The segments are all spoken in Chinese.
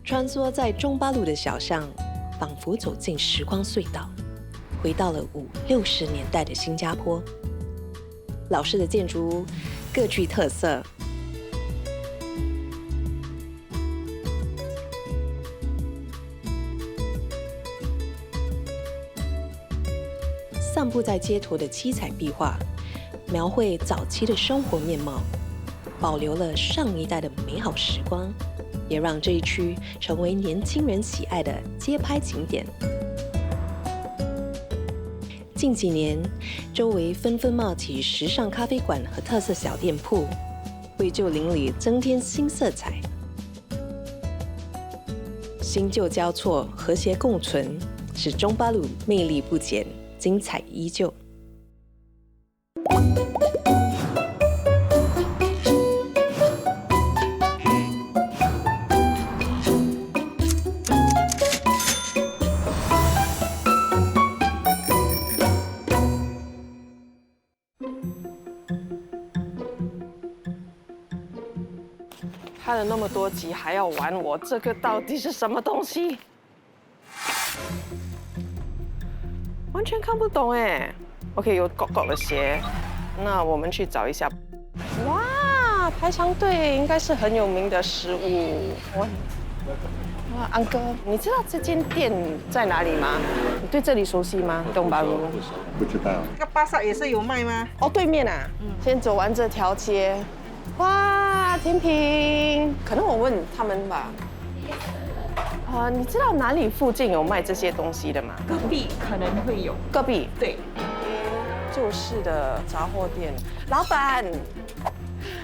穿梭在中巴路的小巷，仿佛走进时光隧道，回到了50、60年代的新加坡。老式的建筑物各具特色，散布在街头的七彩壁画，描绘早期的生活面貌，保留了上一代的美好时光，也让这一区成为年轻人喜爱的街拍景点。近几年，周围纷纷冒起时尚咖啡馆和特色小店铺，为旧邻里增添新色彩。新旧交错，和谐共存，使中巴鲁魅力不减，精彩依旧。拍了那么多集，还要玩我，这个到底是什么东西？完全看不懂哎。OK， 有狗狗的鞋，那我们去找一下。哇，排长队应该是很有名的食物。哇，安哥，你知道这间店在哪里吗？你对这里熟悉吗？东巴鲁？不知道。这个巴萨也是有卖吗？哦，对面啊。先走完这条街。哇，甜品，可能我问他们吧。你知道哪里附近有卖这些东西的吗？隔壁可能会有。隔壁？对。旧式的杂货店，老板，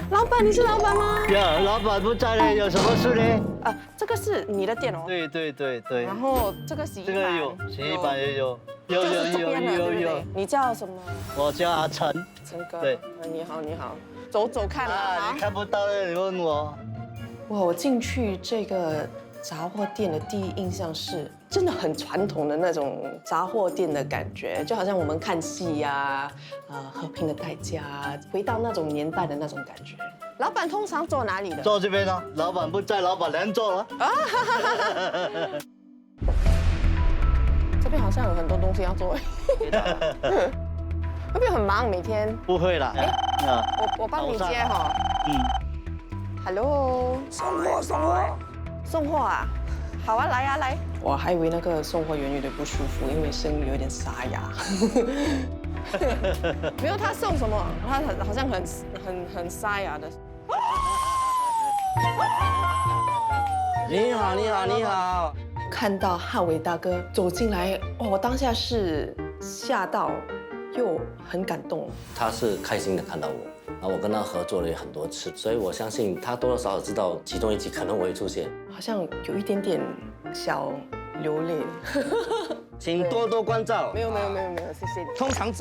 老板，你是老板吗？呀，老板不在呢，有什么事呢？这个是你的店哦。对对对对。然后这个洗衣板，这个有，洗衣板也有，有。你叫什么？我叫阿成。陈哥。对。你好，你好。走走看啊。你看不到的，你问我。哇，我进去这个杂货店的第一印象是，真的很传统的那种杂货店的感觉，就好像我们看戏呀，和平的代价，回到那种年代的那种感觉。老板通常坐哪里的？坐这边呢，老板不在，老板娘坐了。这边好像有很多东西要做。会不会很忙每天？不会啦。我帮你接哈。Hello。送货啊！好啊，来啊来！我还以为那个送货员有点不舒服，因为声音有点沙哑。没有，他送什么？他好像很沙哑的。你好，你好，你好！看到汉伟大哥走进来，哇！我当下是吓到，又很感动。他是开心的看到我。然后我跟他合作了也很多次，所以我相信他多多少少知道其中一集可能我会出现，好像有一点点小流泪。请多多关照。没有，谢谢你。通常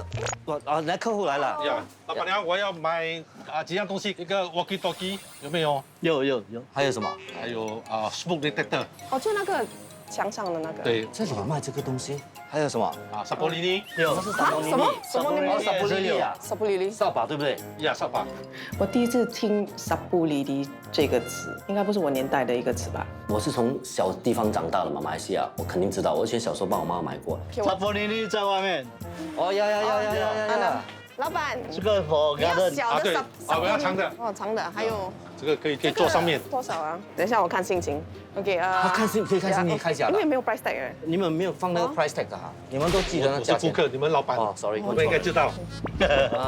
来客户来了。呀，老板娘，我要买几样东西，一个 walkie talkie 有没有？有。还有什么？还有smoke detector。哦，就那个墙上的那个。对，这里有卖这个东西。还有什么？萨波利尼。有。什么？萨布利尼啊？萨布里里。扫把对不对？呀，扫把。我第一次听“萨布里里”这个词，应该不是我年代的一个词吧？我是从小地方长大的嘛，马来西亚，我肯定知道。我以前小时候帮我妈买过。萨布利尼在外面。哦呀！老板，这个我你要小的我要长的。哦，长的，还有这个可以坐上面。多少啊？等一下我看心情。OK 可以看心情，看一下。因为没有 price tag 哎。你们没有放那个 price tag 的哈？你们都记得那价钱。我是顾客，你们老板。哦，sorry，我们应该知道。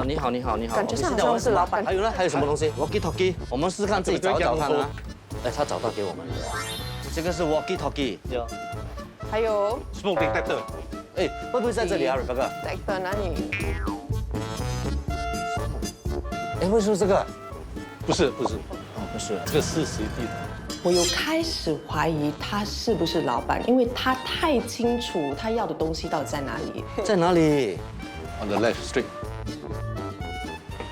你好。感觉上好像是老板。还有呢？还有什么东西 ？walkie talkie，我们试试看自己找看啊。他找到给我们了。这个是 walkie talkie。有。还有 smoke detector。会不会在这里啊，瑞哥？detector 哪里？为什么这个？不是，不是，这个是实地的。我有开始怀疑他是不是老板，因为他太清楚他要的东西到底在哪里。在哪里 ？On the left street。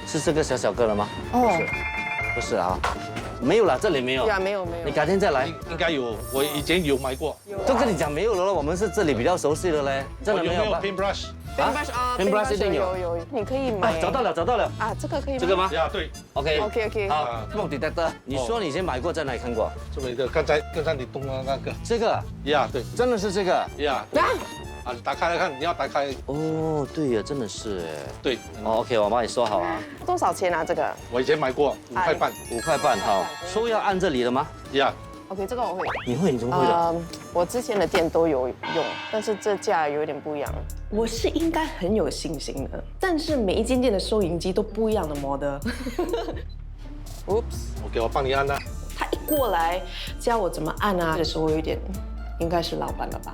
是这个小个了吗？哦，不是啊，没有了，这里没有。没有。你改天再来。应该有，我以前有买过。都跟你讲没有了，我们是这里比较熟悉的嘞。真的没有paintbrush。paintbrush 啊 paintbrush 一定有有，你可以买。找到了，找到了，啊，这个可以吗？这个吗呀，对， ？OK OK 好，smoke detector，你说你以前买过，在哪里看过？这么一个刚才你动的那个，这个呀，对，真的是这个。呀，啊，你打开来看，你要打开，哦，对呀，真的是哎。对，哦，OK，我帮你说好啊，多少钱啊？这个我以前买过5块半， 5块半，好。说要按这里的吗？呀， OK，这个我会。你会？你怎么会的？我之前的店都有用，但是这价有点不一样。我是应该很有信心的，但是每一间店的收银机都不一样的model。Oops， 我帮你按啦。他一过来教我怎么按啊的时候，我有点应该是老板了吧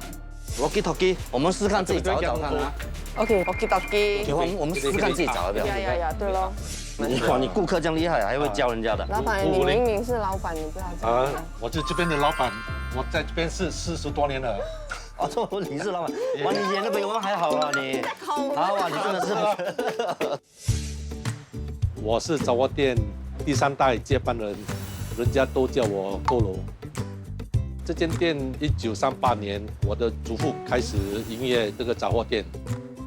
Walkie talkie，我们试试看自己找一找看啊。 ？OK，walkie talkie。我们试试看自己找要不要？呀，对咯。哇，你顾客这样厉害，还会教人家的。老板，你明明是老板，你不要这样。我是这边的老板，我在这边是40多年了。哦，你是老板，哇，你演的比我们还好啊，你。好哇，你真的是。我是早窝店第3代接班人，人家都叫我佝偻。这间店1938年，我的祖父开始营业这个杂货店，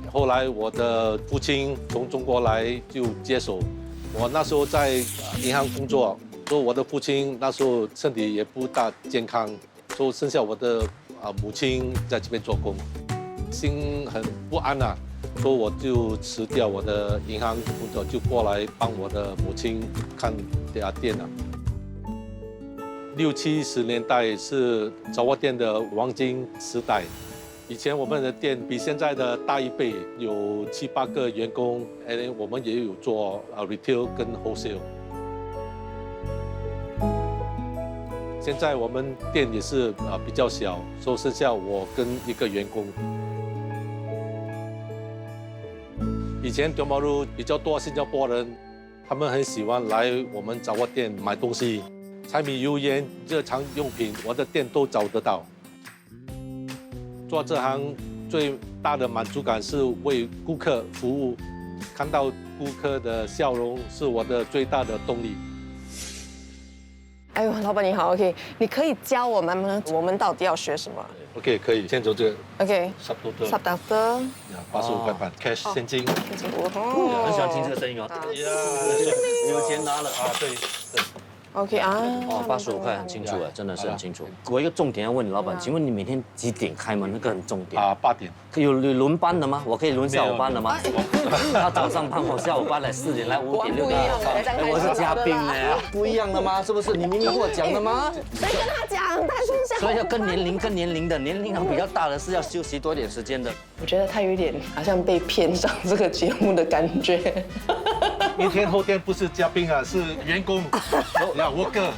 后来我的父亲从中国来就接手。我那时候在银行工作，所以我的父亲那时候身体也不大健康，所以剩下我的母亲在这边做工，心很不安啊，所以我就辞掉我的银行工作，就过来帮我的母亲看这家店了。60、70年代是杂货店的黄金时代，以前我们的店比现在的大1倍，有7、8个员工，我们也有做retail 跟 wholesale。现在我们店也是比较小，所以剩下我跟1个员工。以前丢毛路比较多新加坡人，他们很喜欢来我们杂货店买东西。柴米油盐、日常用品，我的店都找得到。做这行最大的满足感是为顾客服务，看到顾客的笑容是我的最大的动力。哎呦，老板你好 ，OK， 你可以教我们吗？我们到底要学什么 OK， 可以，先走这个。 ？OK， 10Subdoctor， 85块半 ，cash 现金。很喜欢听这个声音哦。有钱拿了啊，对。 OK 啊。哦，85块很清楚哎，真的是很清楚。我一个重点要问你老板，请问你每天几点开门？那个很重点。8点。有轮班的吗？我可以轮下午班的吗？他早上班，我下午班来4点，来5点6点。我是嘉宾呢，不一样的吗？是不是？你明明跟我讲的吗？谁跟他讲？他是下。所以要跟年龄的，年龄比较大的是要休息多点时间的。我觉得他有点好像被骗上这个节目的感觉。明天后天不是嘉宾啊，是员工。呀，worker。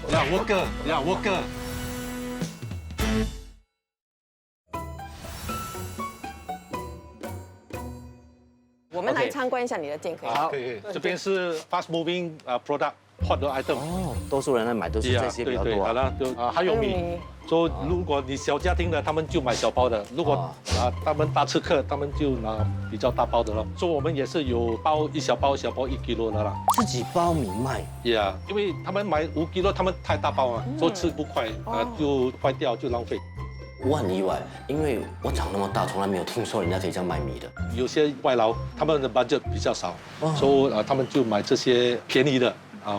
我们来参观一下你的店，可以吗？可以。这边是 fast moving product hot item。哦，多数人来买都是这些比较多。好了，就还有米。说如果你小家庭的，他们就买小包的；如果他们大吃客，他们就拿比较大包的了。所以我们也是有包1小包1 kg 的啦。自己包米卖。呀，因为他们买5 kg，他们太大包啊，所以吃不快，就坏掉就浪费。我很意外，因为我长那么大，从来没有听说人家可以这样卖米的。有些外劳他们的 budget 比较少，所以他们就买这些便宜的。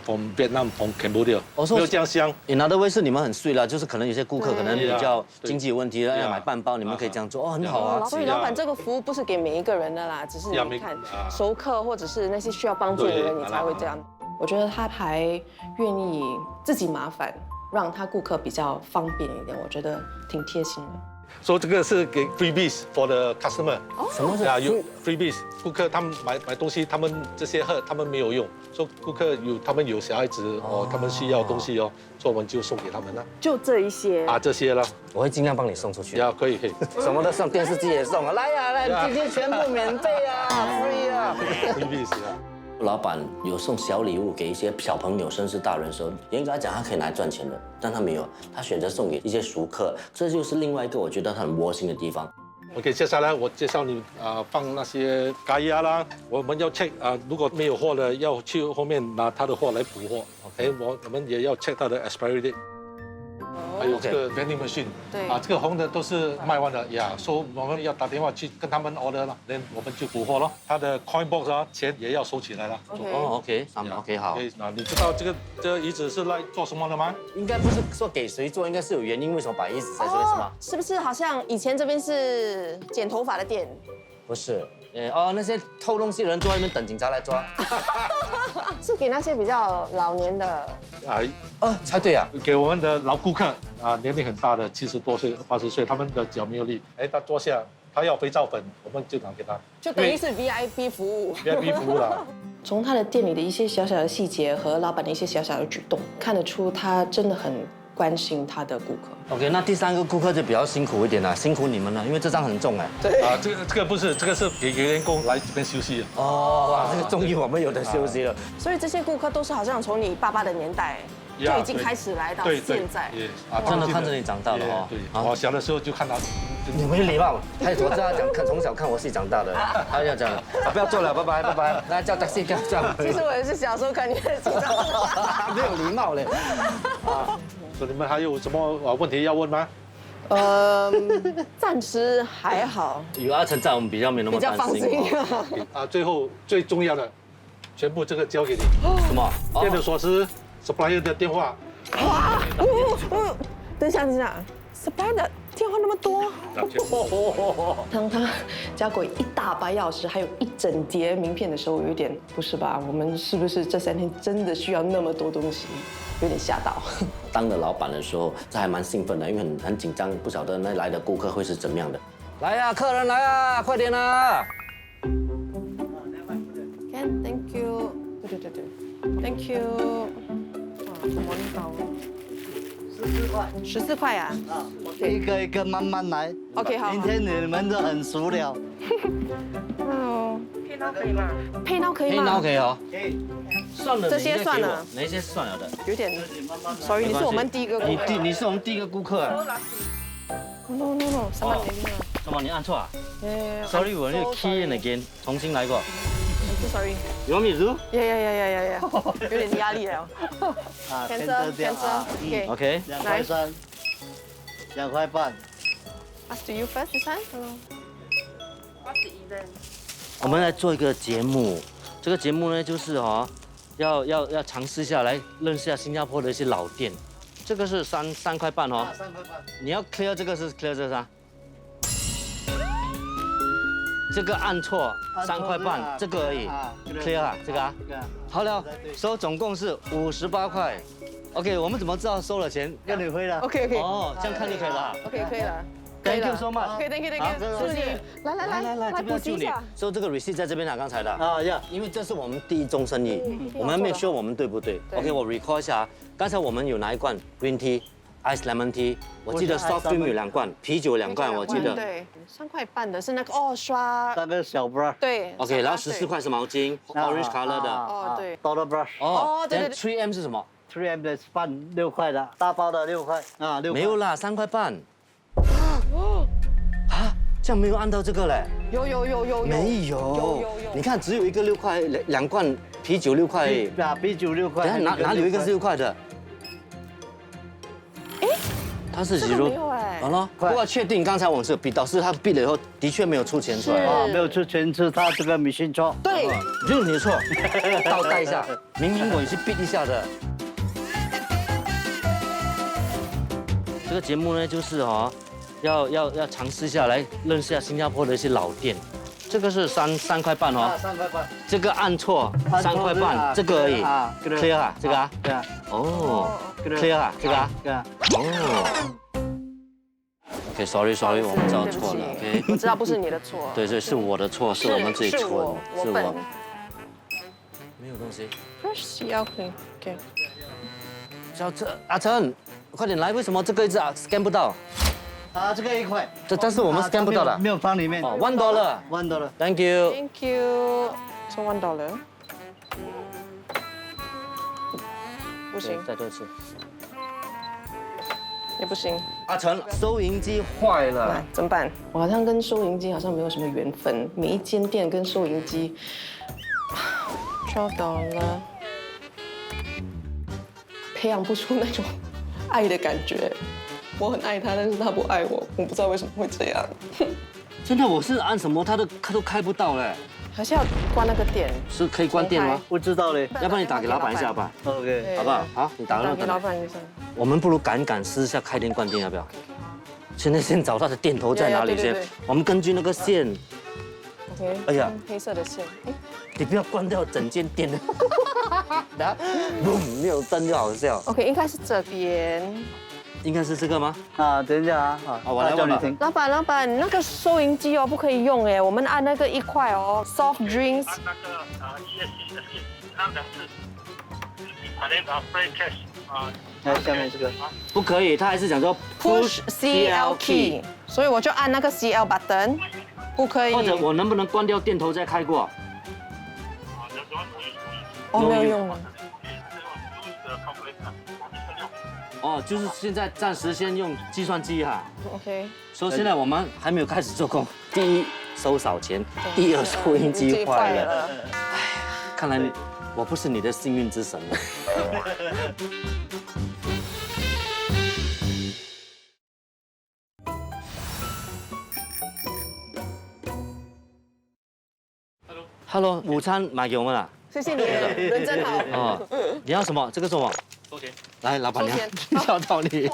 from Vietnam, from Cambodia， 没有这样香。也拿的威是你们很碎了，就是可能有些顾客可能比较经济有问题，要买半包，你们可以这样做，哦，很好啊。所以老板这个服务不是给每一个人的啦，只是你看熟客或者是那些需要帮助的人，你才会这样。我觉得他还愿意自己麻烦，让他顾客比较方便一点，我觉得挺贴心的。所以这个是给 freebies for the customer。什么是有 freebies？ 顾客他们买东西，他们这些盒他们没有用，所以顾客他们有小孩子他们需要东西所以我们就送给他们了。就这一些这些了。我会尽量帮你送出去。可以。什么都送，电视机也送啊！来呀来，今天全部免费啊 ，free 啊 freebies 啊。老板有送小礼物给一些小朋友，甚至大人的时候，严格来讲，他可以拿来赚钱的，但他没有，他选择送给一些熟客，这就是另外一个我觉得他很窝心的地方。OK， 接下来我介绍你放那些咖椰啦，我们要 check 如果没有货的，要去后面拿他的货来补货。OK， 我们也要 check 他的 expiry date。还有这个 vending machine，对这个红的都是卖完了呀，说我们要打电话去跟他们 order 了，那我们就补货了。他的 coin box 钱也要收起来了。哦，OK， OK， 好。那你知道这椅子是来做什么的吗？应该不是说给谁做，应该是有原因，为什么摆椅子在这边是吗？是不是好像以前这边是剪头发的店？不是，那些偷东西的人坐在那边等警察来抓。是给那些比较老年的。猜对啊。给我们的老顾客年龄很大的70多岁、80岁，他们的脚没有力，他坐下，他要肥皂粉，我们就拿给他，就等于是 VIP 服务。VIP 服务了。从他的店里的一些小小的细节和老板的一些小小的举动，看得出他真的很关心他的顾客。OK， 那第3个顾客就比较辛苦一点了，辛苦你们了，因为这张很重哎。这个不是，这个是给员工来这边休息。哇，这个终于我们有的休息了。所以这些顾客都是好像从你爸爸的年代就已经开始来到现在。真的看着你长大了哦。对，我小的时候就看到。你没礼貌，我知道他讲从小看我戏长大的，他要讲不要做了，拜拜拜拜，来叫 taxi 这样。其实我也是小时候看你的戏长大，没有礼貌嘞。所以你们还有什么问题要问吗？暂时还好，有阿成在，我们比较没那么担心。比较放心。最后最重要的，全部这个交给你。什么？店的锁匙 ，supplier 的电话。等一下，supplier 的电话那么多。当他交给一大把钥匙，还有一整叠名片的时候，有点不是吧？我们是不是这3天真的需要那么多东西？有点吓到。当了老板的时候，这还蛮兴奋的，因为很紧张，不晓得那来的顾客会是怎么样的。来呀，客人来呀，快点啊 ！Thank you。对，Thank you。怎么搞？14块呀。一个一个慢慢来。OK， 好。今天你们都很熟了。配刀可以吗？配刀可以吗？配刀可以哦。可以。算了，这些算了，哪些是算了的？有点 ，sorry， 你是我们第一个顾客。你是我们第一个顾客。No， 什么？你按错啊 ？Sorry， 我那个 key in again， 重新来过。Sorry。You want me to do？ 呀，有点压力了。cancel。OK。2块3，2块半。Ask you first this time。我们来做一个节目，这个节目呢就是要尝试一下来认识一下新加坡的一些老店。这个是3块半哦。3块半。你要 clear 这个是 clear 这啥？这个按错3块半，这个而已 ，clear 啊，这个啊。好了，收总共是58块。OK， 我们怎么知道收了钱？跟你回了。OK。哦，这样看就可以了。OK， 可以了。Thank you so much。Thank you。祝你来这边救你。收这个 receipt 在这边啊，刚才的。呀，因为这是我们第一宗生意，我们make sure我们对不对 ？OK， 我 recall 一下，刚才我们有拿1罐 green tea。Ice lemon tea， 我记得 soft cream 有2罐，啤酒2罐，我记得。对，3块半的是那个刷。那个小 brush。对。OK， 然后14块是毛巾 ，orange color 的。对。Dollar brush。对。3M 是什么？3M 的饭6块的，大包的6块。6块。没有啦，3块半。这样没有按到这个嘞？有。没有。你看，只有一个6块，2罐啤酒6块。啤酒6块。等下哪里有一个是6块的？他是0，好了。不过确定刚才我是比导师他比了以后，的确没有出钱出来。没有出钱是他这个迷信错。对，就是你的错。倒带一下，明明我也是比一下的。这个节目呢，就是要尝试一下来认识一下新加坡的一些老店。这个是3块半哦。3块半。这个按错3块半，这个而已。clear 啊，这个啊。对啊。哦。clear 啊，这个啊。对啊。哦。OK，sorry， 我们知道错了。OK， 我知道不是你的错。对，是我的错，是我们自己蠢，是我。没有东西。 Brush 要 clean。OK。小陈，阿成，快点来！为什么这个一直scan 不到？这个1块。但是我们 scan 不到的。没有放里面。哦，$1。$1。Thank you。Thank you。收$1。不行。再多一次。也不行。阿成，收银机坏了，怎么办？我好像跟收银机好像没有什么缘分，每一间店跟收银机$12，培养不出那种爱的感觉。我很爱他，但是他不爱我，我不知道为什么会这样。真的，我是按什么它都开不到嘞，还是要关那个电。是可以关电吗？不知道嘞。要不然你打给老板一下好不好？ OK，好不好？好，你打打给个老板。老板一声。我们不如赶私下开店关店，要不要？现在先找它的电头在哪里先对对对，我们根据那个线， OK。哎呀，黑色的线。哎，你不要关掉整间店。等下，没有灯就好笑。 OK，应该是这边。应该是这个吗？啊，等一下啊，我来问吧叫你听。老板，那个收银机哦，不可以用哎，我们按那个1块哦，soft drinks。那个ESC 按2次，把那个 free cash 来，下面这个。不可以，他还是讲说 push CL key，所以我就按那个 CL button， 不可以。或者我能不能关掉电头再开过？哦，没有用了。哦，就是现在暂时先用计算机哈。 OK。所以现在我们还没有开始做工。第一，收少钱；第二，收音机坏了。看来我不是你的幸运之神了。Hello， 午餐买给我们了。谢谢你，人真好。哦，你要什么？这个是什么？收钱。来，老板娘收钱，笑到你。这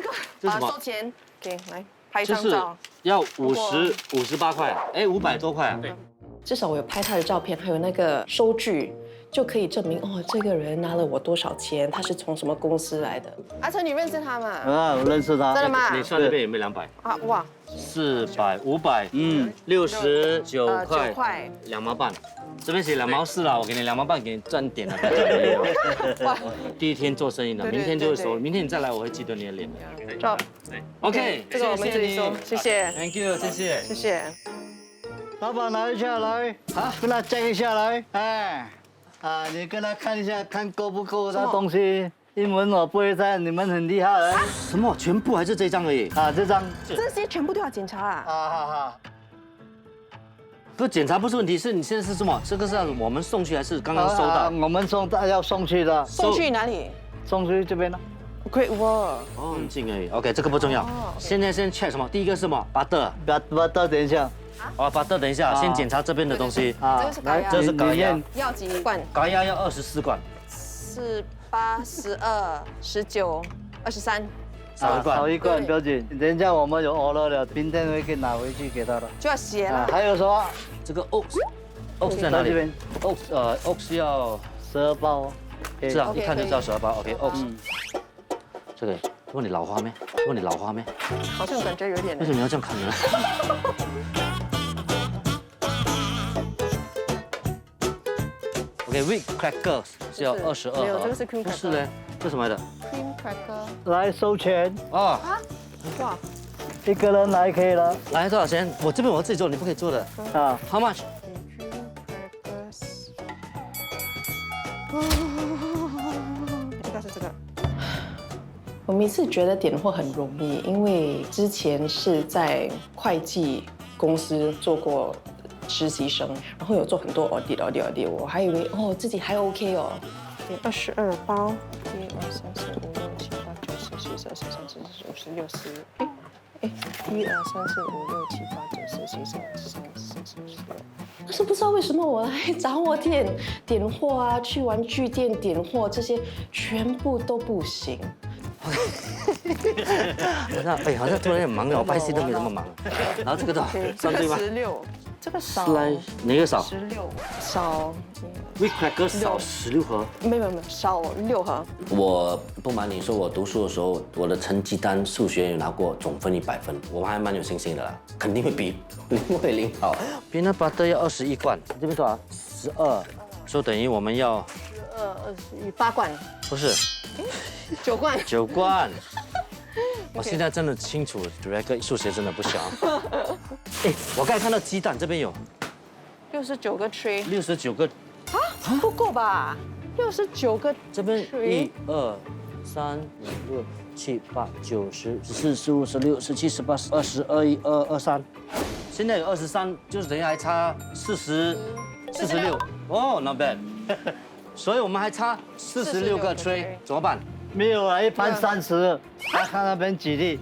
个这是什么收钱，给来拍一就是张照。要58块啊，哎，500多块啊。对。至少我有拍他的照片，还有那个收据，就可以证明哦，这个人拿了我多少钱，他是从什么公司来的。阿成，你认识他吗？啊，我认识他。真的吗？你算那边有没有200？啊，哇400、500，69 9块块， 2毛半。这边写2毛4啦，我给你2毛半，给你赚点了，不要赚便宜哦。哇，第一天做生意了，对对明天就会熟了。对对明天你再来，我会记得你的脸的。照 OK，这个我们自己收，谢谢， Thank you，谢谢。谢谢。老板拿一下来，啊，跟他讲一下来，哎，啊，你跟他看一下，看够不够那东西。英文我不会猜，你们很厉害哎。什么？全部还是这张而已？啊，这张。这些全部都要检查啊。哈哈。不检查不是问题，是你现在是什么？这个是要我们送去还是刚刚收到？我们要送去的，送去哪里送去这边呢。 ？Great Wall。哦，很近而已。OK， 这个不重要。现在先 check 什么？第一个是什么？butter。butter 等一下。哦，butter，等一下，先检查这边的东西。这个是高压，这是高压，要几罐高压要24罐。 ？4、8、12、19、23。少一罐。少一罐不要紧，等一下我们有 order 了，明天会给拿回去给他的。就要写了。还有什么？这个 oats 在哪里这边？oats 要12包。是啊，一看就知道12包。OK，oats。这个问你老花没？问你老花没？好像感觉有点。为什么要这样看呢？OK，wheat crackers 是要22盒。没有，这个是 cream cracker。不是嘞，这什么来的？ cream cracker。来收钱。哦，哇，一个人来可以了。来多少钱？我这边我自己做，你不可以做的。啊 How much？ 这个是这个。我每次觉得点货很容易，因为之前是在会计公司做过实习生，然后有做很多 audit， 我还以为哦自己还 OK 哦。22包，1、2、3、4、5、6、7、8、9、10、11、12、13、14、15、16、17，哎，1、2、3、4、5、6、7、8、9、10、11、12、13、14、15、16。但是不知道为什么我来杂货店点货啊，去玩具店点货这些全部都不行。好像突然很忙了，我拍戏都没这么忙。然后这个的算对吗16，这个少。哪个少？16少。 ？wheat crackers 少16盒。没有，少6盒。我不瞒你说，我读书的时候，我的成绩单数学有拿过总分100分，我还蛮有信心的啦，肯定会比林慧玲好。peanut butter 要21罐，这边多少？12，所以等于我们要8罐，不是9罐。 9罐。我现在真的清楚 ，Direct 数学真的不小。哎，我刚才看到鸡蛋这边有69个 tray。 69个，不够吧？69个。这边1、2、3、5、6、7、8、9、10、14、15、16、17、18、20、21、22、23。现在有23，就是等于还差46。哦，not bad。所以我们还差46个 tray，怎么办？没有啊，一盘30，他看那边几粒。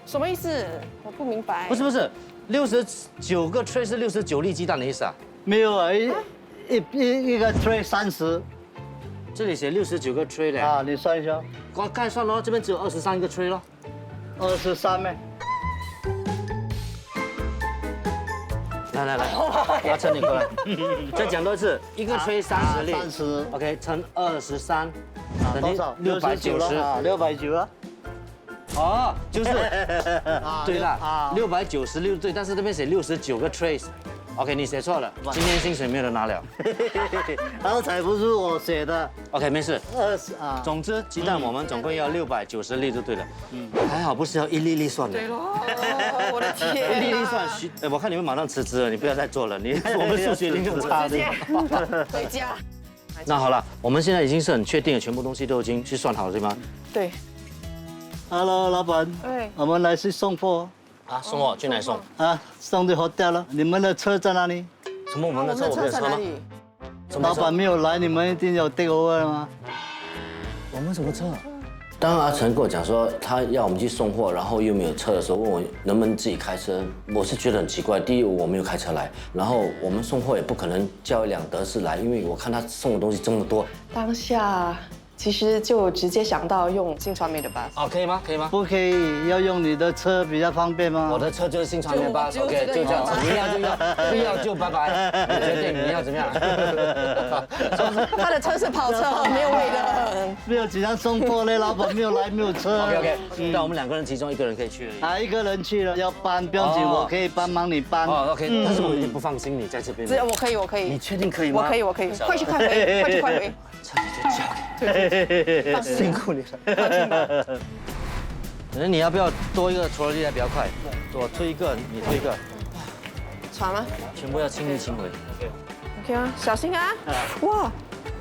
什么意思？我不明白。不是，69个 tray 是69粒鸡蛋的意思啊？没有啊，一个 tray 30。这里写69个 tray 的啊，你算一下。我刚才算了，这边只有23个 tray 咯。23咩？来，阿成你过来，再讲多一次，一个 tray 30粒30 ，OK， 乘23，多少690啊，690啊。哦，就是，对了，696对，但是这边写69个 trays，OK， 你写错了，今天薪水没有人拿了。刚才不是我写的。OK， 没事。 20啊。总之，鸡蛋我们总共要690粒就对了。还好不是要一粒粒算的。对喽，我的天！一粒粒算，我看你们马上辞职了，你不要再做了，我们数学已经很差的。回家。那好了，我们现在已经是很确定了，全部东西都已经去算好了，对吗？对。 Hello， 老板。哎。我们来去送货。啊，送货去哪里送？啊，送到hotel了。你们的车在哪里？什么？我们的车？我们的车吗？老板没有来，你们一定有 take over 吗？我们什么车？当阿成跟我讲说他要我们去送货，然后又没有车的时候，问我能不能自己开车，我是觉得很奇怪。第一，我没有开车来，然后我们送货也不可能叫一辆德士来，因为我看他送的东西这么多。当下其实就直接想到用新传媒的 bus。哦，可以吗？可以吗？不可以，要用你的车比较方便吗？我的车就是新传媒巴 ，OK， 就这样子，你要就要，不要就拜拜，你决定你要怎么样。他的车是跑车，没有位的。没有几辆送货嘞，老板没有来，没有车。OK， 但我们2个人其中1个人可以去而已。啊，一个人去了要搬，不用紧，我可以帮忙你搬。哦 OK， 但是我有点不放心你在这边。只有我可以。你确定可以吗？我可以。快去快回，快去快回。这里就交给你，辛苦你了。那你要不要多一个拖拉机还比较快？我推一个，你推一个。船吗？全部要亲力亲为。OK 啊，小心啊！哇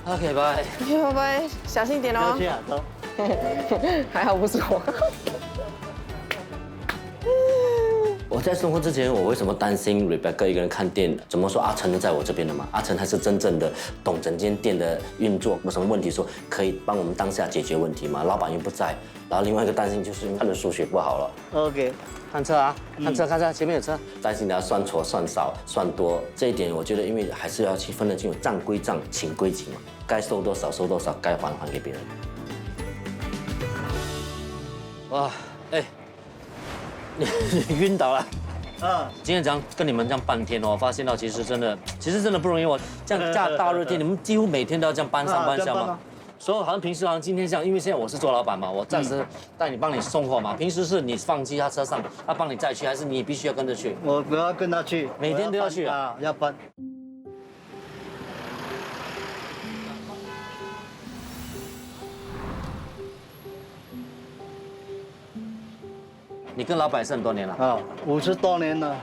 OK， 拜。 OK， 拜拜，小心一点哦。去啊，走。还好不是我。我在送货之前，我为什么担心 Rebecca 一个人看店？怎么说阿成都在我这边的嘛？阿成他是真正的懂整间店的运作，有什么问题说可以帮我们当下解决问题嘛？老板又不在，然后另外一个担心就是他的数学不好了。OK， 看车啊，看车，前面有车。担心他算错、算少、算多，这一点我觉得，因为还是要去分得清楚，账归账，情归情嘛，该收多少收多少，该还给别人。哇，哎，你晕倒了。啊，今天这样跟你们这样半天哦，发现到其实真的不容易。我这样假大热天，你们几乎每天都要这样搬上搬下吗？所以好像平时好像今天这样，因为现在我是做老板嘛，我暂时帮你送货嘛。平时是你放弃他车上，他帮你载去，还是你必须要跟着去？我要跟他去，每天都要去啊，要搬。你跟老板是很多年了啊，50多年了。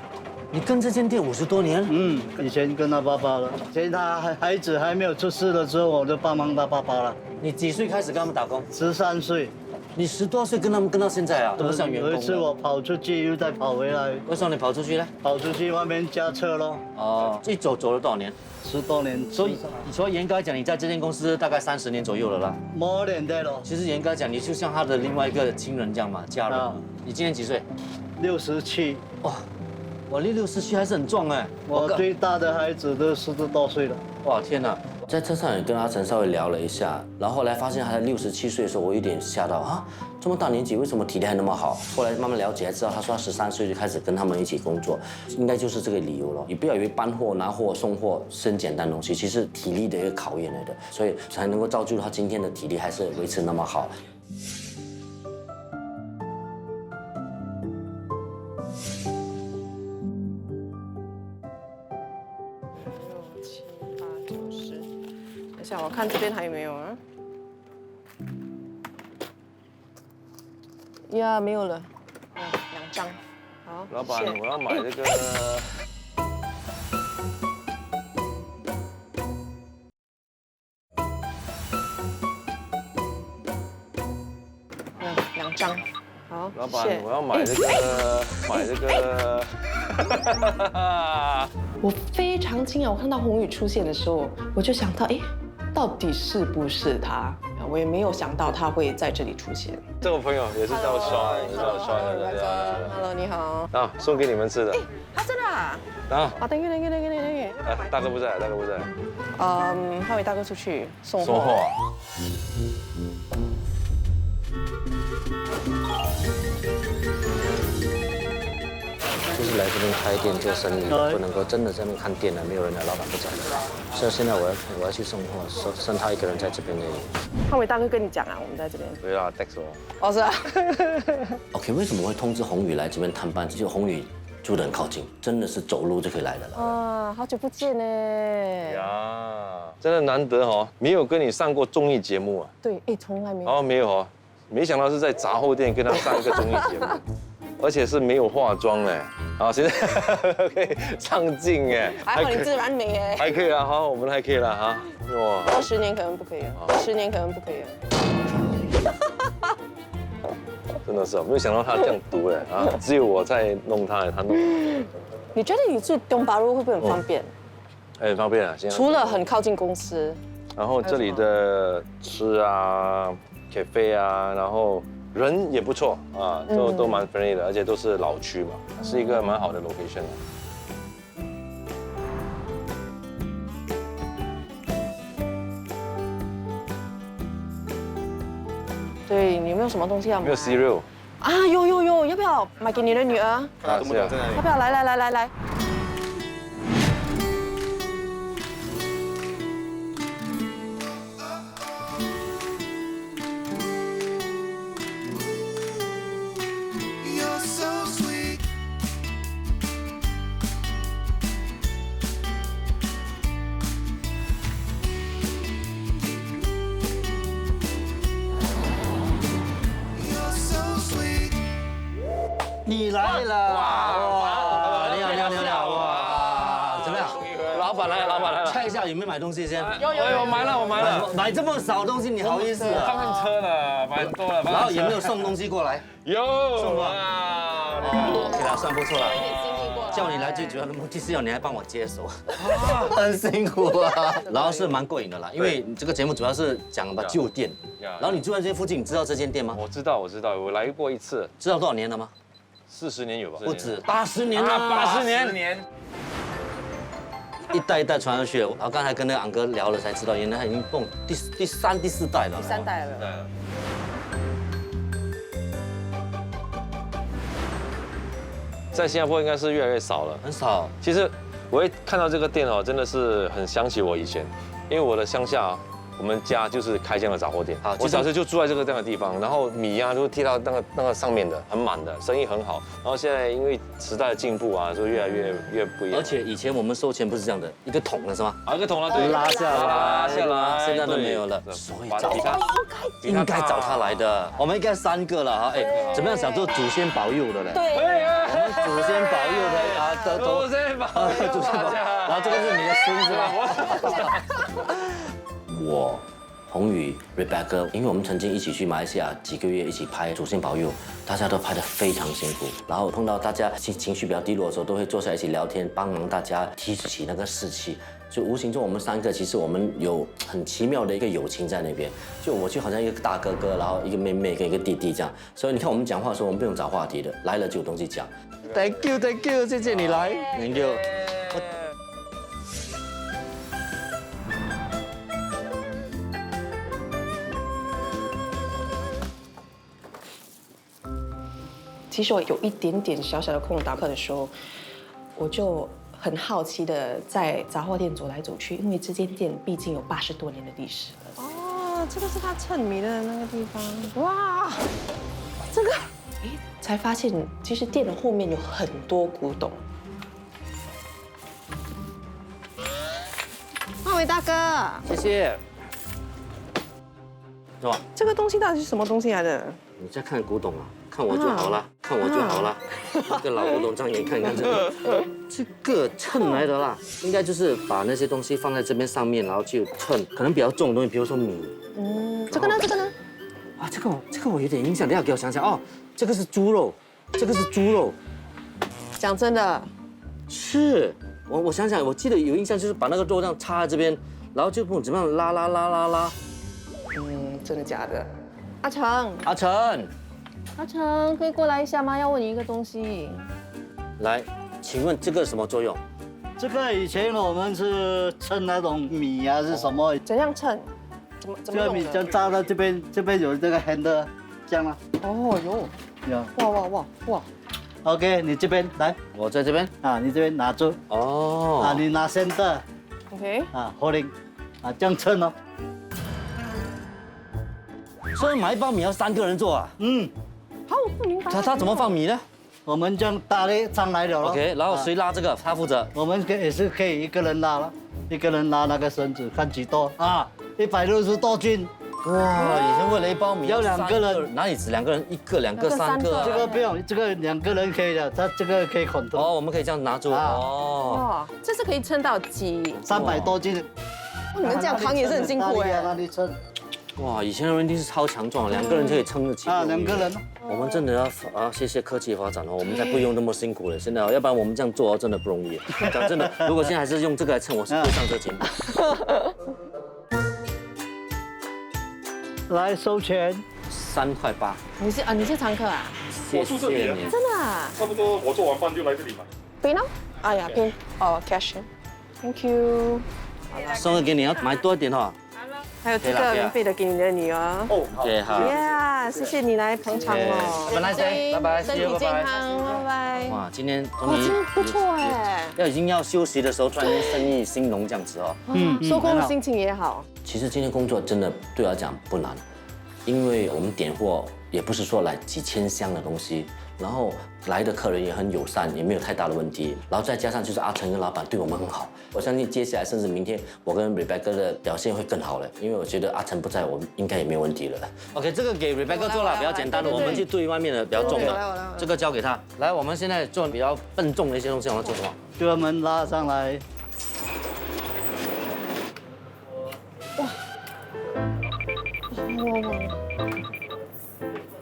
你跟这间店50多年？嗯，以前跟他爸爸了，以前他孩子还没有出世的时候，我就帮忙他爸爸了。你几岁开始跟他们打工？13岁。你10多岁跟他们跟到现在啊，都不像员工。有一次我跑出去，又再跑回来。为什么你跑出去呢？跑出去外面加车咯。哦，一走了多少年？10多年。所以严格来讲，你在这间公司大概30年左右了啦。more than that 咯。其实严格来讲，你就像他的另外一个亲人这样嘛，家人。你今年几岁？67。哇，我离67还是很壮哎。我最大的孩子都40多岁了。哇，天哪！在车上也跟阿成稍微聊了一下，然后后来发现他在67岁的时候，我有点吓到啊，这么大年纪为什么体力还那么好？后来慢慢了解才知道，他说他13岁就开始跟他们一起工作，应该就是这个理由了。你不要以为搬货、拿货、送货是很简单的东西，其实体力的一个考验来的，所以才能够造就他今天的体力还是维持那么好。想我看这边还有没有啊？呀，没有了。2张。好。老板，我要买这个。2张。好。老板，我要买这个，买这个。我非常惊讶，我看到宏宇出现的时候，我就想到，哎。到底是不是他？我也没有想到他会在这里出现。这个朋友也是这么帅，也是这么帅的。 Hello， 你好。啊，送给你们吃的。他真的啊？啊，啊，等一下。大哥不在，大哥不在。浩伟大哥出去送货。送货啊。就是来这边开店做生意，不能够真的在那边看店了，没有人来，老板不在。所以现在我要去送货，剩他一个人在这边而已。浩伟大哥跟你讲啊，我们在这边。对啊 ，Dex 我。哦，是啊。OK， 为什么会通知宏宇来这边探班？就宏宇住得很靠近，真的是走路就可以来的了。啊，好久不见呢。呀，真的难得哦，没有跟你上过综艺节目啊。对，从来没有。哦，没有哦，没想到是在杂货店跟他上一个综艺节目。而且是没有化妆嘞，啊，现在可以上镜哎，还好你自然美哎，还可以啦，好，我们还可以了哈，哇，20年可能不可以了，10年可能不可以了。真的是，没有想到他这样读哎啊，只有我在弄他，他弄。你觉得你住东巴路会不会很方便？很方便啊，现在。除了很靠近公司，然后这里的吃啊、cafe 啊，然后。人也不错啊，都蛮 friendly 的，而且都是老区嘛，是一个蛮好的 location 对，你有没有什么东西要买？没有 cereal 啊，有，要不要买给你的女儿？啊，是啊，要不要来？你来了！哇，你好，哇，怎么样？老板来了，猜一下有没有买东西先？有，我买了，买这么少东西，你好意思啊？放上车了，买多了。然后有没有送东西过来？有，送啊。OK 了，算不错了。叫你来最主要的目的是要你来帮我接手，很辛苦啊。然后是蛮过瘾的啦，因为这个节目主要是讲把旧店。然后你住在这附近，你知道这间店吗？我知道，我来过一次。知道多少年了吗？40年有吧？不止，80年了，80年。一代一代传下去，然后刚才跟那个昂哥聊了才知道，原来他已经蹦第3、第4代了。第3代了。在新加坡应该是越来越少了，很少。其实我一看到这个店哦，真的是很想起我以前，因为我的乡下，我们家就是开这样的杂货店。我小时候就住在这样的地方，然后米啊都贴到那个上面的，很满的，生意很好。然后现在因为时代的进步啊，就越来越不一样。而且以前我们收钱不是这样的，一个桶的是吗？一个桶了，对，拉下来，现在都没有了。所以找他应该找他来的。我们应该3个了哈，哎，怎么样想做祖先保佑的嘞？对，我们祖先保佑的啊，祖先保佑，祖先保佑。然后这个是你的孙子吗？我。宏宇、Rebecca， 因为我们曾经一起去马来西亚几个月一起拍《祖先保佑》，大家都拍得非常辛苦。然后碰到大家情绪比较低落的时候，都会坐下来一起聊天，帮忙大家提起那个士气。就无形中我们3个其实我们有很奇妙的一个友情在那边。就我就好像一个大哥哥，然后一个妹妹跟一个弟弟这样。所以你看我们讲话的时候，我们不用找话题的，来了就有东西讲。Thank you， 谢谢你来。Thank you。其实我有一点点小小的空档课的时候，我就很好奇的在杂货店走来走去，因为这间店毕竟有80多年的历史了。哦，这个是他称米的那个地方。哇，这个，哎，才发现其实店的后面有很多古董。浩伟大哥，谢谢。是吧？这个东西到底是什么东西来的？你在看古董啊？看我就好了，看我就好了。一个老古董张眼看，看这个，这个秤来的啦，应该就是把那些东西放在这边上面，然后去称，可能比较重的东西，比如说米。这个呢？这个呢？啊，这个我有点印象，等下给我想想哦，这个是猪肉，这个是猪肉。讲真的，是我想想，我记得有印象，就是把那个肉这样插在这边，然后就怎么样拉。真的假的？阿成，阿成，阿成，可以过来一下吗？要问你一个东西。来，请问这个什么作用？这个以前我们是称那种米啊，是什么？怎样称？怎么这个米用的？就扎到这边，这边有这个 hand， 这样了。哦哟，有。哇！ OK， 你这边来我在这边。啊，你这边拿住哦。啊，你拿 center OK， 啊 holding 啊，这样称哦。所以买一包米要3个人做啊？好，我不明白。他怎么放米呢我们这样搭的上来了咯。 ？OK， 然后谁拉这个？他负责。我们也是可以一个人拉了，一个人拉那个绳子，看几多啊，160多斤。哇，以前为了一包米要2个人3个，哪里止2个人？1个、2个、3个啊。这个不用，这个2个人可以的，它这个可以control。哦，我们可以这样拿住。啊哦。哇，这是可以称到几300多斤。你们这样扛也是很辛苦哎。哪里称？哇，以前的人一定是超强壮，2个人就可以撑得起。啊，2个人。我们真的要谢谢科技的发展哦，我们才不用那么辛苦了。现在要不然我们这样做哦，真的不容易。讲真的，如果现在还是用这个来称，我是不会上这个节目。来收钱。3块8。你是常客啊？谢谢你。真的啊？差不多我做完饭就来这里买。拼呢？哎呀，拼哦 ，cash。Thank you。送个给你，要买多一点哈。还有这个免费的给你的女儿。哦，好。对，好。谢谢你来捧场哦。Have a nice day，拜拜，身体健康，拜拜。哇，今天终哇，于今天不错哎。已经要休息的时候，突然间生意兴隆这样子哦。收工的心情也好。其实今天工作真的对我来讲不难，因为我们点货也不是说来几千箱的东西，然后来的客人也很友善，也没有太大的问题，然后再加上就是阿成跟老板对我们很好，我相信接下来甚至明天我跟 Rebecca 的表现会更好了，因为我觉得阿成不在，我们应该也没有问题了。OK， 这个给 Rebecca 做了比较简单的，我们去对外面的比较重的，这个交给他。来，我们现在做比较笨重的一些东西，我们做什么？就我们拉上来。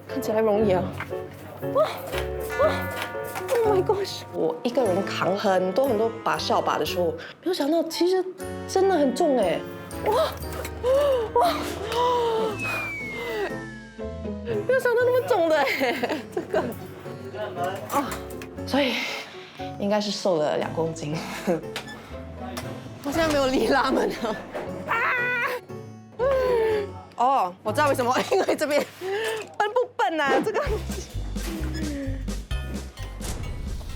看起来容易啊！哇！Oh my gosh！ 我一个人扛很多把扫把的时候，没有想到其实真的很重哎！哇！没有想到那么重的哎，这个啊，所以应该是瘦了2公斤。我现在没有力拉门了。哦，我知道为什么，因为这边笨不笨啊？这个，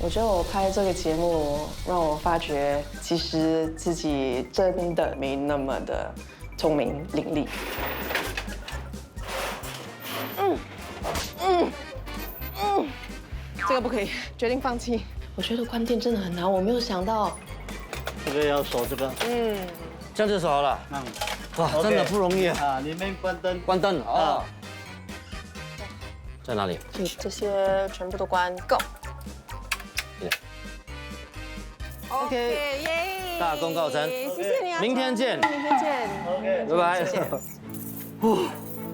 我觉得我拍这个节目让我发觉，其实自己真的没那么的聪明伶俐。这个不可以，决定放弃。我觉得关店真的很难，我没有想到。这个要锁这个。这样就好了。哇，真的不容易啊！啊，里面关灯。关灯哦。在哪里？这些全部都关，Go。OK， 耶！大功告成，谢谢你啊，明天见，明天见。 OK，拜拜。谢谢。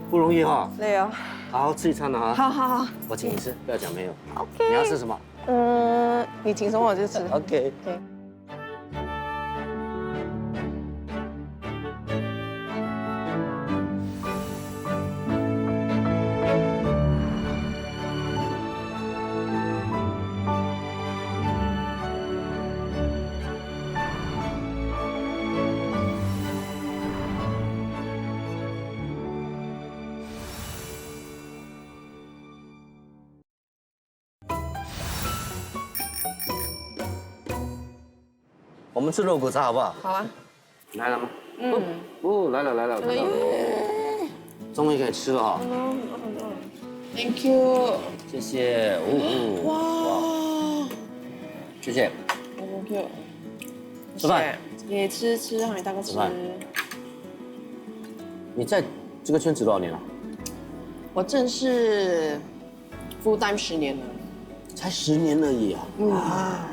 不容易哈，累哦。好好吃一餐了哈。好好好。我请你吃，不要讲没有。 OK。你要吃什么？你请什么我就吃。 OK。 我们吃肉骨茶好不好？好啊。来了吗？来了。终于可以吃了哈。Thank you。谢谢。哇。谢谢。 Thank you。吃饭。也吃，让你大哥吃。你在这个圈子多少年了？我正式full time 10年了。才10年而已啊！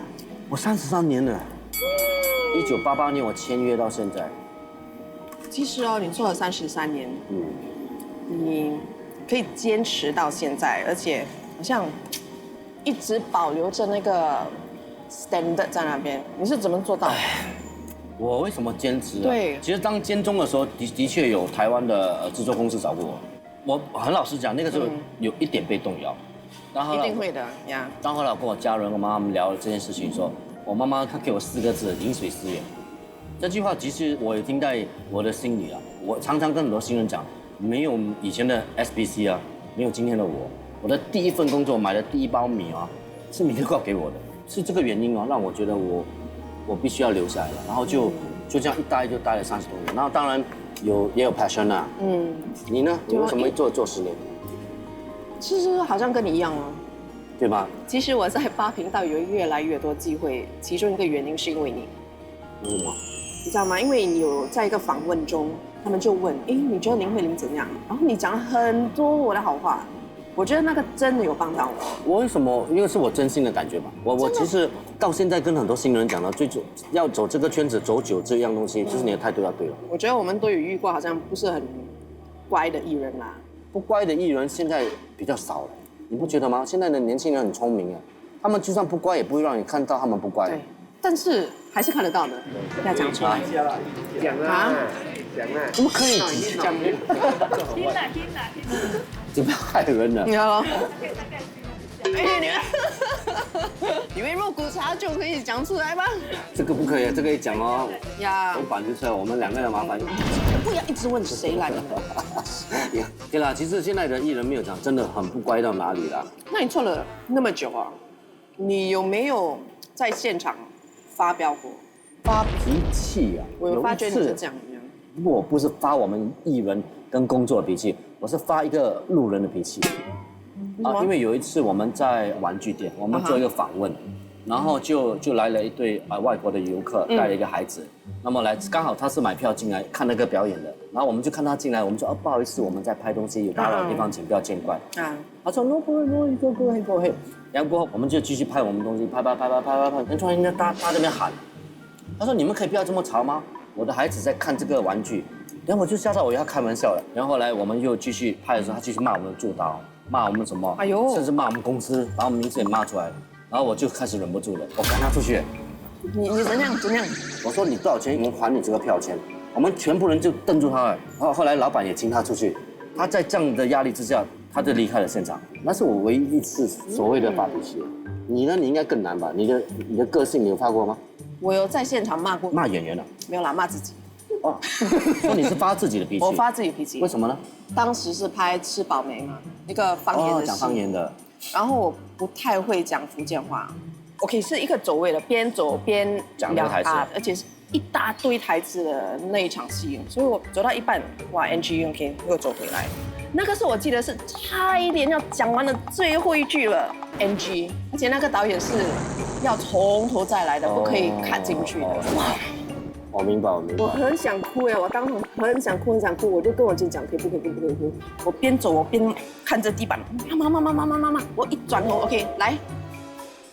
我33年了。1988年我签约到现在。其实哦，你做了33年，你可以坚持到现在，而且好像一直保留着那个 standard 在那边，你是怎么做到的？我为什么坚持、啊？对其实当监中的时候，的确有台湾的制作公司找过我。我很老实讲，那个时候有一点被动摇。然后一定会的呀。然后后来我跟我家人、我妈妈聊了这件事情，说我妈妈她给我4个字：饮水思源。这句话其实我也听在我的心里啊。我常常跟很多新人讲，没有以前的 SBC 啊，没有今天的我。我的第一份工作买的第1包米啊，是米特告给我的，是这个原因啊，让我觉得我必须要留下来了。然后就这样一待就待了30多年。然后当然也有 passion 啊。你呢？你为什么做10年？其实好像跟你一样哦。对吧？其实我在8频道有越来越多机会，其中一个原因是因为你。为什么？你知道吗？因为你有在一个访问中，他们就问，哎，你觉得林慧玲怎样？然后你讲了很多我的好话，我觉得那个真的有帮到我。我为什么？因为是我真心的感觉吧。我其实到现在跟很多新人讲了，要走这个圈子走久这样东西，就是你的态度要对了。我觉得我们都有遇过，好像不是很乖的艺人啦。不乖的艺人现在比较少了，你不觉得吗？现在的年轻人很聪明哎，他们就算不乖，也不会让你看到他们不乖。对，但是还是看得到的，要讲出来。讲啊，讲啊，怎么可以讲？这不要害人了。你好。你们肉骨茶就可以讲出来吗？这个不可以，这个一讲哦，呀，我板就出来，我们2个人麻烦。不要一直问谁来的。对啦，其实现在的艺人没有讲，真的很不乖到哪里啦。那你做了那么久啊，你有没有在现场发飙过？发脾气啊！我有发觉你是有一次这样。不过我不是发我们艺人跟工作的脾气，我是发一个路人的脾气。因为有一次我们在玩具店，我们做一个访问，然后就来了一对外国的游客，带了一个孩子，那么刚好他是买票进来看那个表演的，然后我们就看他进来，我们说不好意思，我们在拍东西，有打扰的地方请不要见怪。他说 no problem no go ahead go ahead， 然后过后我们就继续拍我们东西，拍，突然间他这边喊，他说你们可以不要这么吵吗？我的孩子在看这个玩具，然后我就吓到我要开玩笑了，然后后来我们又继续拍的时候，他继续骂我们的助导。骂我们什么？甚至骂我们公司，把我们名字也骂出来，然后我就开始忍不住了，我赶他出去。你怎样？我说你多少钱？我们还你这个票钱。我们全部人就瞪住他了。然后后来老板也请他出去，他在这样的压力之下，他就离开了现场。那是我唯一一次所谓的发脾气。你呢？你应该更难吧？你的个性你有发过吗？我有在现场骂过。骂演员啊？没有啦，骂自己。哦，说你是发自己的脾气。我发自己脾气。为什么呢？当时是拍吃饱没嘛，一个方言的戏。讲方言的。然后我不太会讲福建话，我可以是一个走位的，边走边讲台词，而且是一大堆台词的那一场戏，所以我走到一半，哇 NG OK 又走回来。那个是我记得是差一点要讲完的最后一句了 NG， 而且那个导演是要从头再来的，不可以看进去的。哇！我明白。我很想哭哎，我当时很想哭，我就跟我姐讲，可以不可以？我边走我边看着地板，妈，我一转头 OK 来，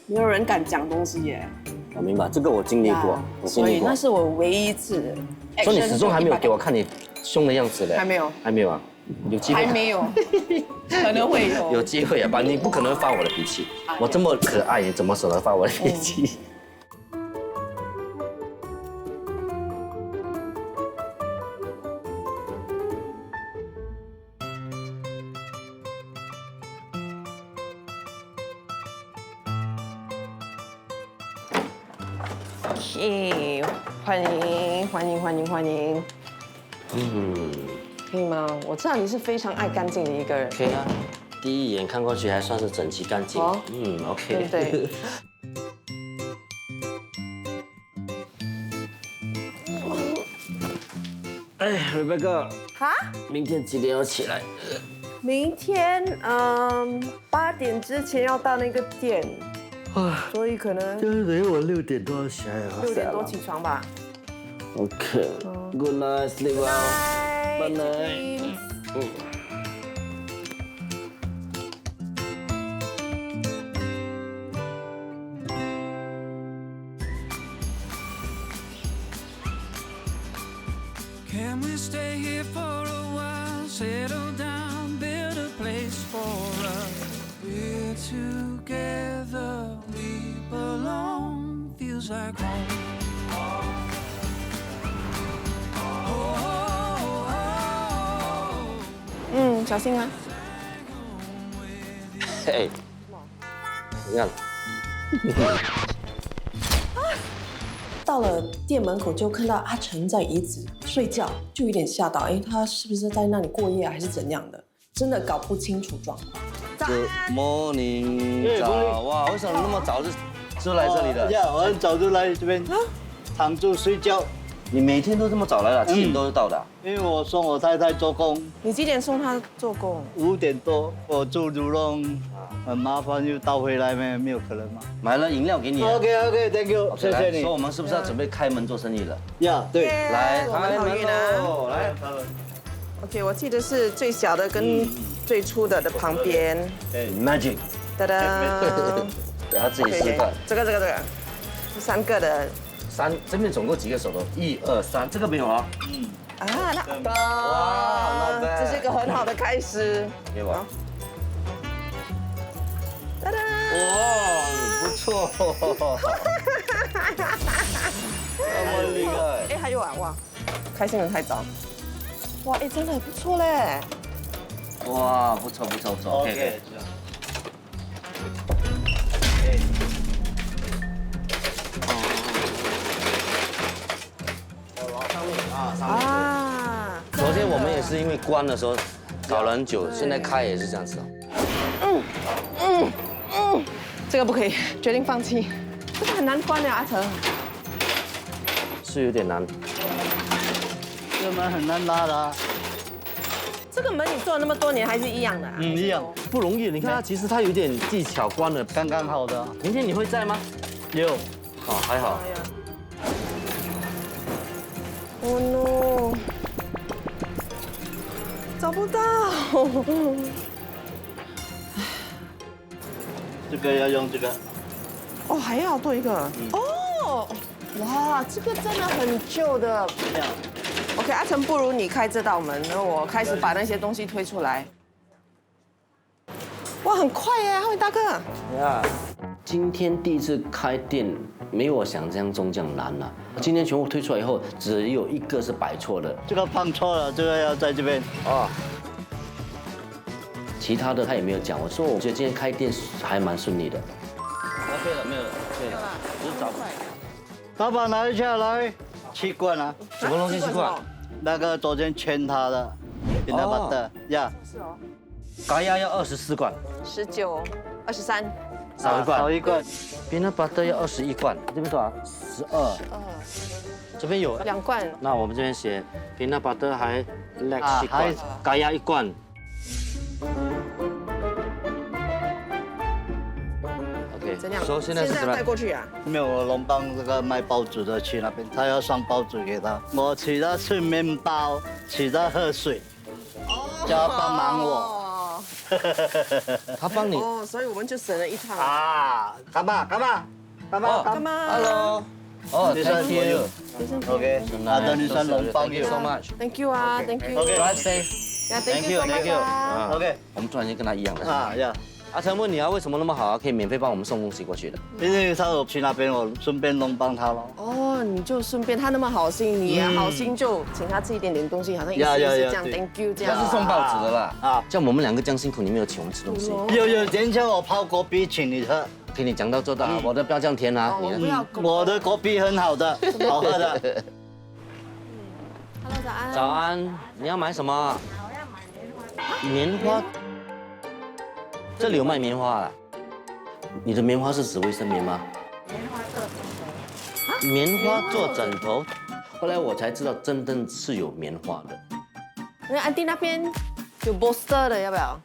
没有人敢讲东西耶。我明白，这个我经历过，所以那是我唯一一次。所以你始终还没有给我看你凶的样子嘞？还没有啊，有机会？还没有，可能会有。有机会啊吧？你不可能发我的脾气，我这么可爱，你怎么舍得发我的脾气？OK， 欢迎。可以吗？我知道你是非常爱干净的一个人。可以啊，第一眼看过去还算是整齐干净。OK。对不对？哎 ，Rebecca， 哈？明天几点要起来？明天8点之前要到那个店，所以可能就是等于我6点多起来6点多起床吧。OK，Good night，sleep well，Good night。Can we stay here for a while? Settle down, build a place for us. We're together, we belong. Feels like home. 小心啊！哎，你看，到了店门口就看到阿成在椅子睡觉，就有点吓到。哎，他是不是在那里过夜还是怎样的？真的搞不清楚状况。 Good morning， 早哇！为什么那么早就来这里的？呀，我很早就来这边躺住睡觉，你每天都这么早来了，7点多就到的啊？因为我送我太太做工你几点送他做工？ ，5点多，我住如弄，很麻烦，又倒回来没有可能嘛。买了饮料给你啊。 OK，Thank you， 谢谢你所以。我们是不是要准备开门做生意了？呀，对，来，我们好运喽！啊来， ！OK， 我记得是最小的跟最粗的旁边。 Magic， 哒哒。给他自己示范。这个，这3个的。这边总共几个手头？1、2、3，这个没有啊？啊，那哇，这是一个很好的开始。给我。哒哒。哇，不错，那么厉害。哎，还有啊，哇，开心的太早。哇，哎，真的很不错嘞。哇，不错。 OK。啊。昨天我们也是因为关的时候搞了很久，现在开也是这样子。这个不可以，决定放弃。这个很难关的，阿成。是有点难。这门很难拉的啊。这个门你做了那么多年还是一样的啊？一样，不容易，你看它其实它有点技巧，关了刚刚好的。明天你会在吗？有。哦，还好。Oh no！ 找不到。这个要用这个。哦，还要多一个。哦，哇，这个真的很旧的。OK， 阿成，不如你开这道门，然后我开始把那些东西推出来。哇，很快耶，浩宇大哥。呀，今天第一次开店，没有我想象中这样难了。今天全部推出来以后，只有一个是摆错的。这个放错了，这个要在这边。哦。其他的他也没有讲，我说我觉得今天开店还蛮顺利的。OK 了，没有了，对了，就是找。老板拿下来，7罐啊。什么东西7罐？那个昨天签他的，给他把的呀。是哦。咖椰要24罐。19、23。少一罐。少一罐。peanut butter要21罐，这边多少？12。这边有2罐。那我们这边写 peanut butter 还 leg 7罐，咖椰1罐。OK， 怎样？所以现在是怎么带过去啊？没有，我龙帮这个卖包子的去那边，他要上包子给他。我请他吃面包，请他喝水，叫他帮忙我。他帮你。哦，所以我们就省了一趟。啊，干嘛？ Hello。哦，Thank you。OK，啊，等你上龙帮 you so much。 Thank you 啊 ，Thank you。 Drive safe。 Thank you， Thank you。OK，我们突然间跟他一样的。啊呀。阿成问你啊，为什么那么好啊？可以免费帮我们送东西过去的。因为他有去那边，我顺便龙帮他咯。哦，你就顺便他那么好心，你也好心就请他吃一点点东西，好像意思是这样 ，Thank you 这样。他是送报纸的啦。啊，像我们2个这样辛苦，你没有请我们吃东西。有，等一下我泡果啤请你喝。给你讲到做到，我的不要这样甜啊。我的果啤很好的，好喝的。Hello， 早安。早安，你要买什么？我要买棉花。这里有卖棉花的。你的棉花是指卫生棉吗？棉花做枕头。后来我才知道，真正是有棉花的。那安迪那边有 Booster 的，要不要？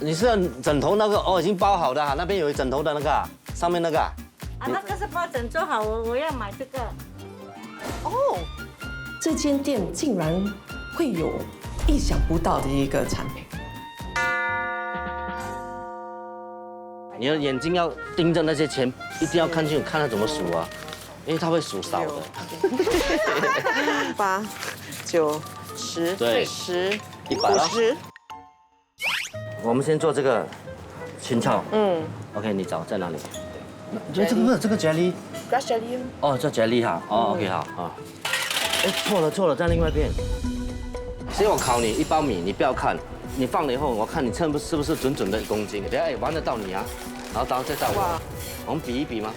你是枕头那个哦，已经包好的哈，那边有枕头的那个，上面那个。那个是包枕头好，我要买这个。哦，这间店竟然会有意想不到的一个产品。你的眼睛要盯着那些钱，一定要看清楚，看他怎么数啊，因为他会数少的。8、9、10，对10、100了。50。我们先做这个青草。OK， 你找在哪里？这个不是这个 jelly。Grass jelly。哦，这 jelly 哈。哦 ，OK 好啊。哎，错了，在另外一边。先我考你1包米，你不要看，你放了以后，我看你称是不是准准的1公斤，等下玩得到你啊，然后再到我，我们比一比嘛。